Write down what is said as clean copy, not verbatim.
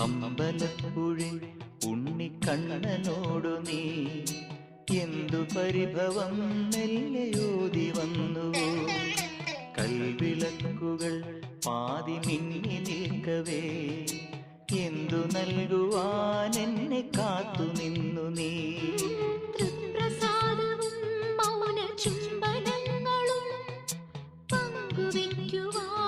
അമ്പലപ്പുഴി ഉണ്ണിക്കണ്ണനോടു നീ എന്തു പരിഭവം മെല്ലയോതി വന്നുവോ? കൽവിളക്കുകൾ പാതി മിന്നി നിൽക്കവേ എന്തു നൽകുവാൻ എന്നെ കാത്തു നിന്നു നീ? തൃപ്രസാദവും മൗന ചുംബനങ്ങളും പങ്കുവയ്ക്കുവാൻ